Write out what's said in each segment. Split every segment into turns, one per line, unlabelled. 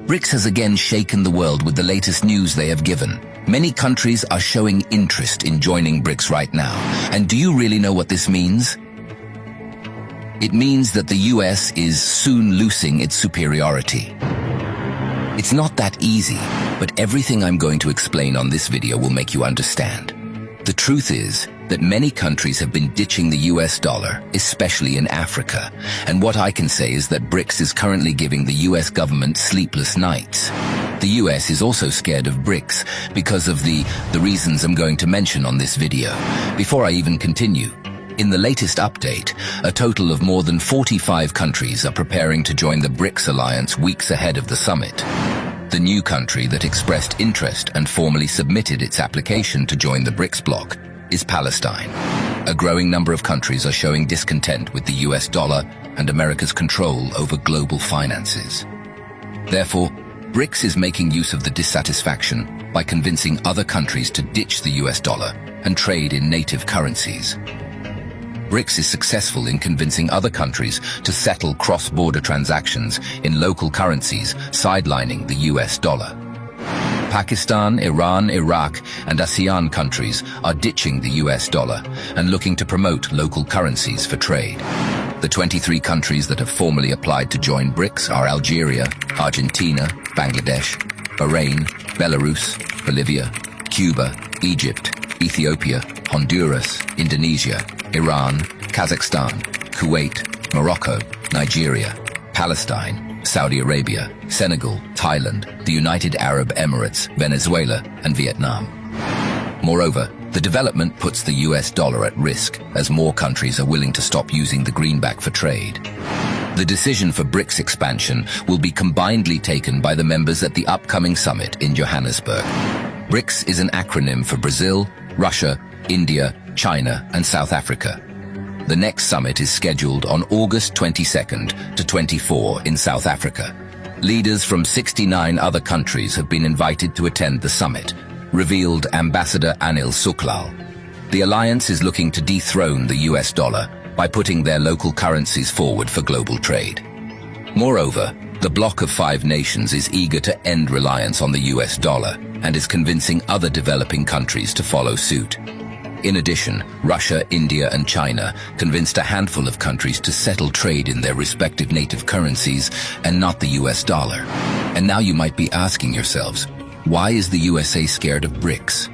Brics has again shaken the world with the latest news they have given. Many countries are showing interest in joining Brics right now. And do you really know what this means? It means that the US is soon losing its superiority. It's not that easy, but everything I'm going to explain on this video will make you understand. The truth is that many countries have been ditching the US dollar, especially in Africa. And what I can say is that Brics is currently giving the US government sleepless nights. The US is also scared of Brics because of the reasons I'm going to mention on this video. Before I even continue, in the latest update, a total of more than 45 countries are preparing to join the Brics alliance weeks ahead of the summit. The new country that expressed interest and formally submitted its application to join the Brics bloc is Palestine. A growing number of countries are showing discontent with the US dollar and America's control over global finances. Therefore, Brics is making use of the dissatisfaction by convincing other countries to ditch the US dollar and trade in native currencies. Brics is successful in convincing other countries to settle cross-border transactions in local currencies, sidelining the US dollar. Pakistan, Iran, Iraq, and ASEAN countries are ditching the US dollar and looking to promote local currencies for trade. The 23 countries that have formally applied to join Brics are Algeria, Argentina, Bangladesh, Bahrain, Belarus, Bolivia, Cuba, Egypt, Ethiopia, Honduras, Indonesia, Iran, Kazakhstan, Kuwait, Morocco, Nigeria, Palestine, Saudi Arabia, Senegal, Thailand, the United Arab Emirates, Venezuela, and Vietnam. Moreover, the development puts the US dollar at risk as more countries are willing to stop using the greenback for trade. The decision for Brics expansion will be combinedly taken by the members at the upcoming summit in Johannesburg. Brics is an acronym for Brazil, Russia, India, China, and South Africa. The next summit is scheduled on August 22nd to 24 in South Africa. Leaders from 69 other countries have been invited to attend the summit, revealed Ambassador Anil Suklal. The alliance is looking to dethrone the US dollar by putting their local currencies forward for global trade. Moreover, the bloc of 5 nations is eager to end reliance on the US dollar and is convincing other developing countries to follow suit. In addition, Russia, India, and China convinced a handful of countries to settle trade in their respective native currencies and not the US dollar. And now you might be asking yourselves, why is the USA scared of Brics?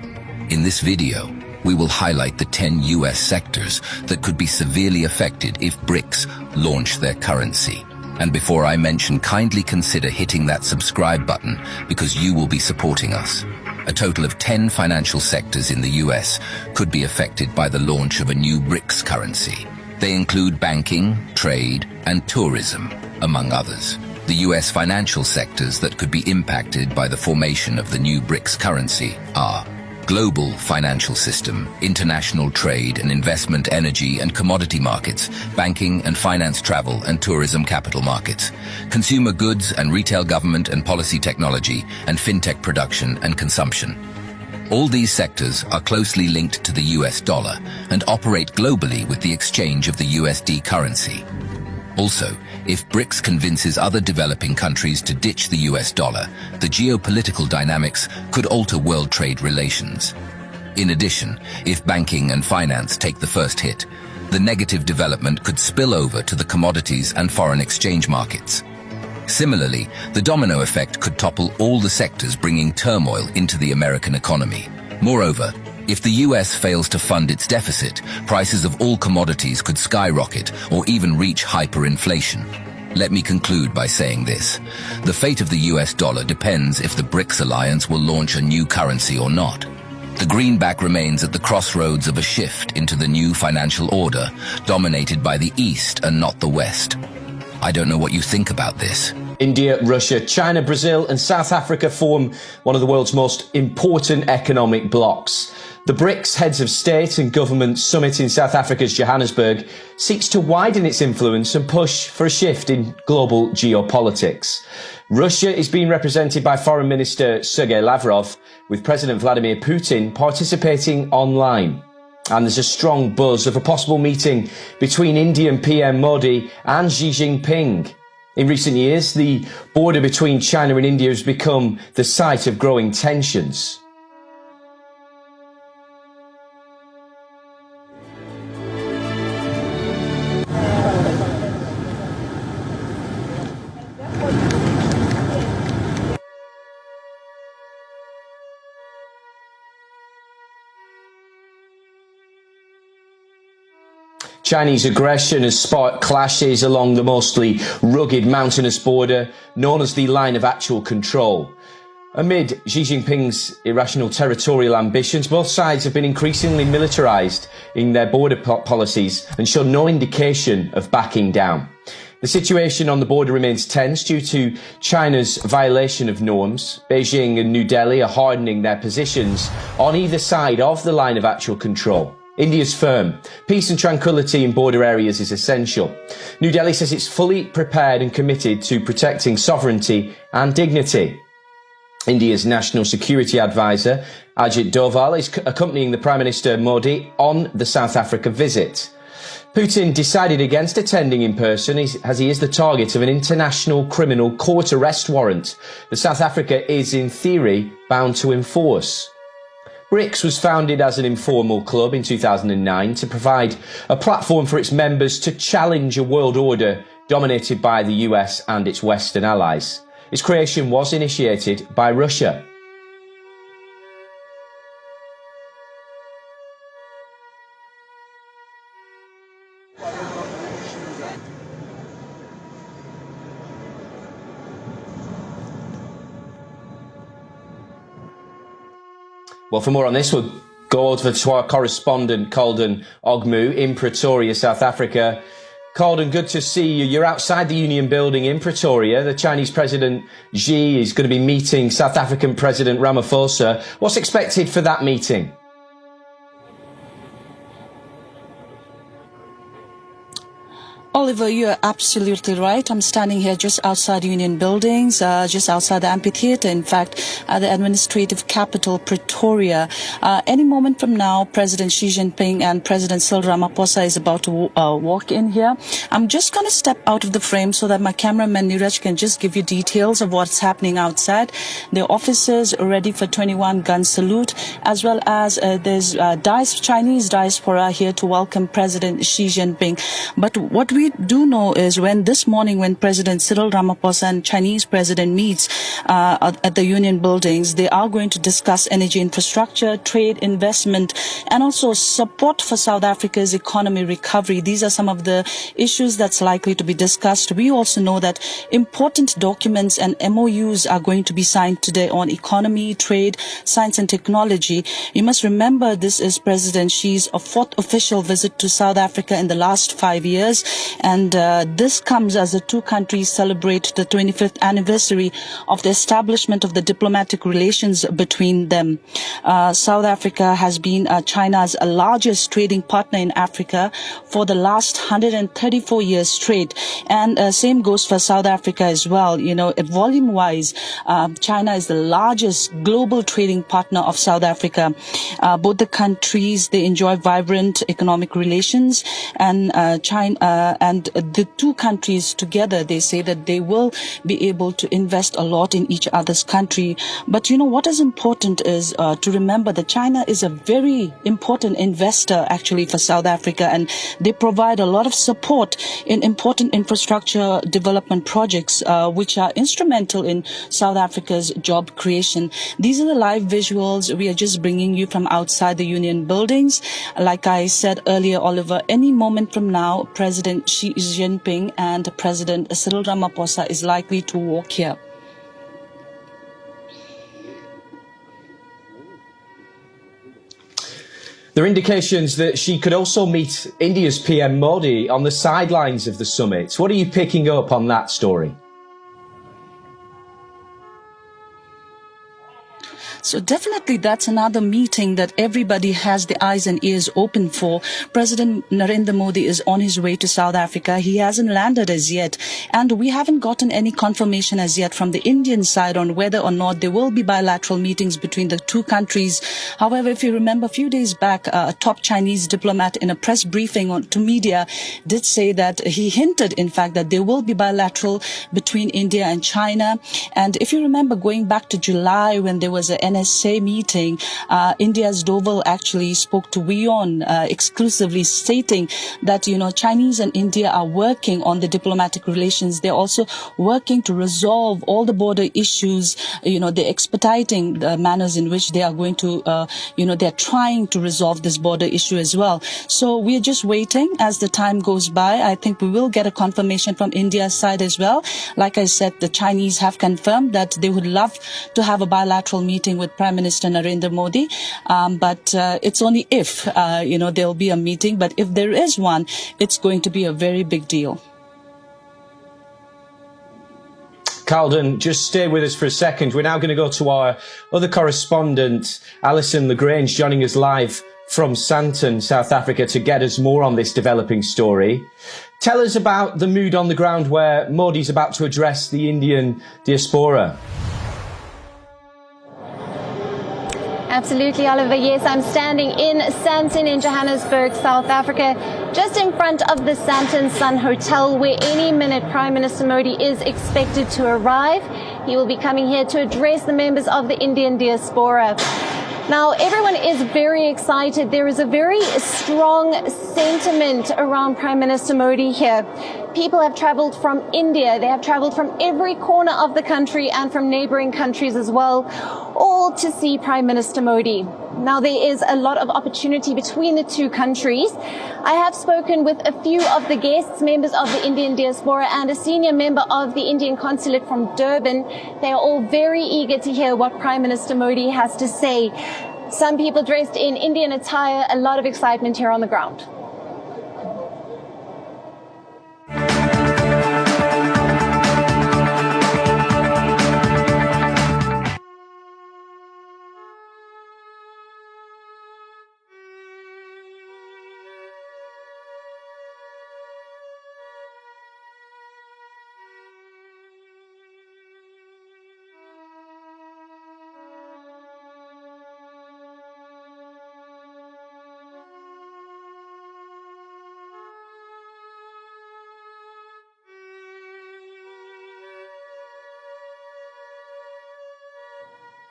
In this video, we will highlight the 10 US sectors that could be severely affected if Brics launch their currency. And before I mention, kindly consider hitting that subscribe button because you will be supporting us. A total of 10 financial sectors in the US could be affected by the launch of a new Brics currency. They include banking, trade, and tourism, among others. The US financial sectors that could be impacted by the formation of the new Brics currency are global financial system, international trade and investment, energy and commodity markets, banking and finance, travel and tourism, capital markets, consumer goods and retail, government and policy, technology, and fintech, production and consumption. All these sectors are closely linked to the US dollar and operate globally with the exchange of the USD currency. Also, if Brics convinces other developing countries to ditch the US dollar, the geopolitical dynamics could alter world trade relations. In addition, if banking and finance take the first hit, the negative development could spill over to the commodities and foreign exchange markets. Similarly, the domino effect could topple all the sectors, bringing turmoil into the American economy. Moreover, if the US fails to fund its deficit, prices of all commodities could skyrocket or even reach hyperinflation. Let me conclude by saying this. The fate of the US dollar depends if the Brics alliance will launch a new currency or not. The greenback remains at the crossroads of a shift into the new financial order, dominated by the East and not the West. I don't know what you think about this.
India, Russia, China, Brazil and South Africa form one of the world's most important economic blocs. The Brics Heads of State and Government Summit in South Africa's Johannesburg seeks to widen its influence and push for a shift in global geopolitics. Russia is being represented by Foreign Minister Sergei Lavrov, with President Vladimir Putin participating online. And there's a strong buzz of a possible meeting between Indian PM Modi and Xi Jinping. In recent years, the border between China and India has become the site of growing tensions. Chinese aggression has sparked clashes along the mostly rugged mountainous border known as the Line of Actual Control. Amid Xi Jinping's irrational territorial ambitions, both sides have been increasingly militarized in their border policies and show no indication of backing down. The situation on the border remains tense due to China's violation of norms. Beijing and New Delhi are hardening their positions on either side of the Line of Actual Control. India's firm. Peace and tranquility in border areas is essential. New Delhi says it's fully prepared and committed to protecting sovereignty and dignity. India's National Security Advisor, Ajit Doval, is accompanying the Prime Minister Modi on the South Africa visit. Putin decided against attending in person as he is the target of an international criminal court arrest warrant that South Africa is, in theory, bound to enforce. Brics was founded as an informal club in 2009 to provide a platform for its members to challenge a world order dominated by the US and its Western allies. Its creation was initiated by Russia. Well, for more on this, we'll go over to our correspondent, Calden Ogmu, in Pretoria, South Africa. Calden, good to see you. You're outside the Union building in Pretoria. The Chinese President Xi is going to be meeting South African President Ramaphosa. What's expected for that meeting?
Oliver, you're absolutely right. I'm standing here just outside Union Buildings, just outside the amphitheater, in fact, the administrative capital, Pretoria. Any moment from now, President Xi Jinping and President Cyril Ramaphosa is about to walk in here. I'm just going to step out of the frame so that my cameraman Niraj can just give you details of what's happening outside. The officers are ready for 21-gun salute, as well as there's Chinese diaspora here to welcome President Xi Jinping. But what we do know is when President Cyril Ramaphosa and Chinese President meets at the Union Buildings, they are going to discuss energy infrastructure, trade, investment, and also support for South Africa's economy recovery. These are some of the issues that's likely to be discussed. We also know that important documents and MOUs are going to be signed today on economy, trade, science and technology. You must remember this is President Xi's fourth official visit to South Africa in the last 5 years. And this comes as the two countries celebrate the 25th anniversary of the establishment of the diplomatic relations between them. South Africa has been China's largest trading partner in Africa for the last 134 years straight. And same goes for South Africa as well. You know, volume-wise, China is the largest global trading partner of South Africa. Both the countries, they enjoy vibrant economic relations, and and the two countries together, they say that they will be able to invest a lot in each other's country. But you know, what is important is to remember that China is a very important investor actually for South Africa, and they provide a lot of support in important infrastructure development projects, which are instrumental in South Africa's job creation. These are the live visuals we are just bringing you from outside the Union Buildings. Like I said earlier, Oliver, any moment from now, President Xi Jinping and President Cyril Ramaphosa is likely to walk here.
There are indications that she could also meet India's PM Modi on the sidelines of the summit. What are you picking up on that story?
So definitely that's another meeting that everybody has the eyes and ears open for. President Narendra Modi is on his way to South Africa. He hasn't landed as yet, and we haven't gotten any confirmation as yet from the Indian side on whether or not there will be bilateral meetings between the two countries. However, if you remember a few days back, a top Chinese diplomat in a press briefing to media did say that he hinted, in fact, that there will be bilateral between India and China. And if you remember going back to July when there was a NSA meeting, India's Doval actually spoke to WION exclusively, stating that, Chinese and India are working on the diplomatic relations. They're also working to resolve all the border issues. They're expediting the manners in which they are going to, they're trying to resolve this border issue as well. So we're just waiting as the time goes by. I think we will get a confirmation from India's side as well. Like I said, the Chinese have confirmed that they would love to have a bilateral meeting with Prime Minister Narendra Modi. But it's only if, there'll be a meeting. But if there is one, it's going to be a very big deal.
Calden, just stay with us for a second. We're now going to go to our other correspondent, Alison Lagrange, joining us live from Sandton, South Africa, to get us more on this developing story. Tell us about the mood on the ground where Modi's about to address the Indian diaspora.
Absolutely, Oliver. Yes, I'm standing in Sandton in Johannesburg, South Africa, just in front of the Sandton Sun Hotel, where any minute Prime Minister Modi is expected to arrive. He will be coming here to address the members of the Indian diaspora. Now, everyone is very excited. There is a very strong sentiment around Prime Minister Modi here. People have traveled from India. They have traveled from every corner of the country and from neighboring countries as well, all to see Prime Minister Modi. Now, there is a lot of opportunity between the two countries. I have spoken with a few of the guests, members of the Indian diaspora, and a senior member of the Indian consulate from Durban. They are all very eager to hear what Prime Minister Modi has to say. Some people dressed in Indian attire, a lot of excitement here on the ground.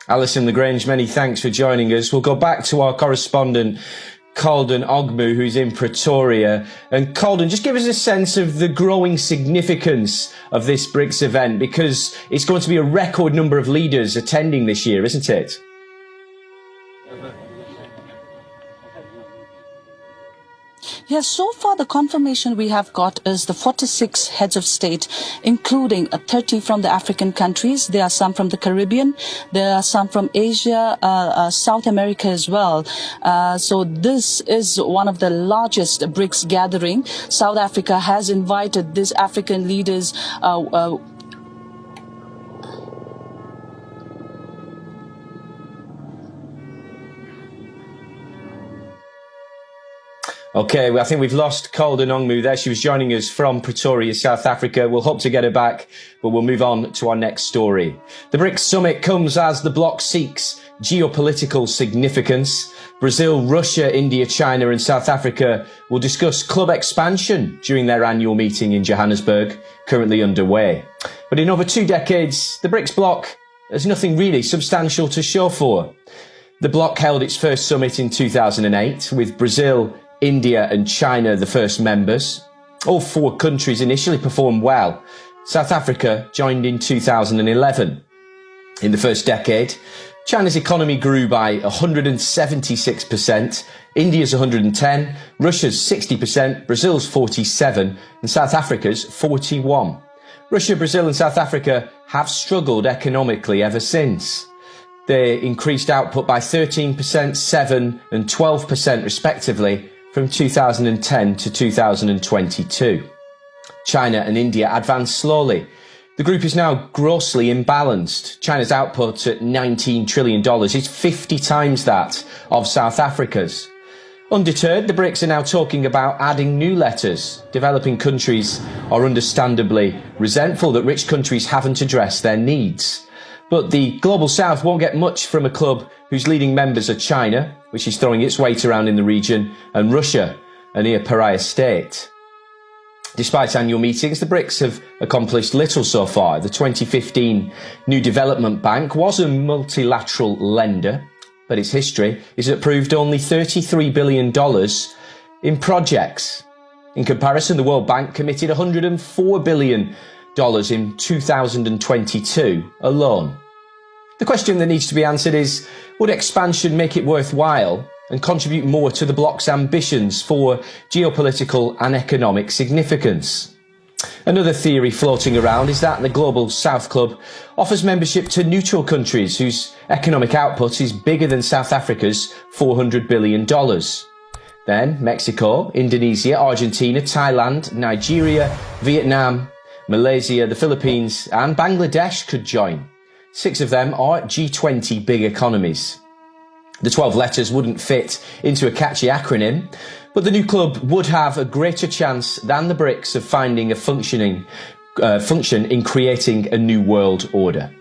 Alison Lagrange, many thanks for joining us. We'll go back to our correspondent, Calden Ogmu, who's in Pretoria. And Calden, just give us a sense of the growing significance of this Brics event, because it's going to be a record number of leaders attending this year, isn't it?
Yes, so far the confirmation we have got is the 46 heads of state, including 30 from the African countries. There are some from the Caribbean. There are some from Asia, South America as well. So this is one of the largest Brics gathering. South Africa has invited these African leaders
Okay, well, I think we've lost Calden Ogmu there. She was joining us from Pretoria, South Africa. We'll hope to get her back, but we'll move on to our next story. The BRICS summit comes as the bloc seeks geopolitical significance. Brazil, Russia, India, China and South Africa will discuss club expansion during their annual meeting in Johannesburg, currently underway. But in over 2 decades, the BRICS bloc has nothing really substantial to show for. The bloc held its first summit in 2008, with Brazil, India and China the first members. All 4 countries initially performed well. South Africa joined in 2011. In the first decade, China's economy grew by 176%, India's 110%, Russia's 60%, Brazil's 47%, and South Africa's 41%. Russia, Brazil and South Africa have struggled economically ever since. They increased output by 13%, 7% and 12% respectively from 2010 to 2022. China and India advanced slowly. The group is now grossly imbalanced. China's output at $19 trillion is 50 times that of South Africa's. Undeterred, the BRICS are now talking about adding new letters. Developing countries are understandably resentful that rich countries haven't addressed their needs. But the Global South won't get much from a club whose leading members are China, which is throwing its weight around in the region, and Russia, a near pariah state. Despite annual meetings, the BRICS have accomplished little so far. The 2015 New Development Bank was a multilateral lender, but its history is it approved only $33 billion in projects. In comparison, the World Bank committed $104 billion in 2022 alone. The question that needs to be answered is, would expansion make it worthwhile and contribute more to the bloc's ambitions for geopolitical and economic significance? Another theory floating around is that the Global South Club offers membership to neutral countries whose economic output is bigger than South Africa's $400 billion. Then Mexico, Indonesia, Argentina, Thailand, Nigeria, Vietnam, Malaysia, the Philippines and Bangladesh could join. 6 of them are G20 big economies. The 12 letters wouldn't fit into a catchy acronym, but the new club would have a greater chance than the BRICS of finding a function in creating a new world order.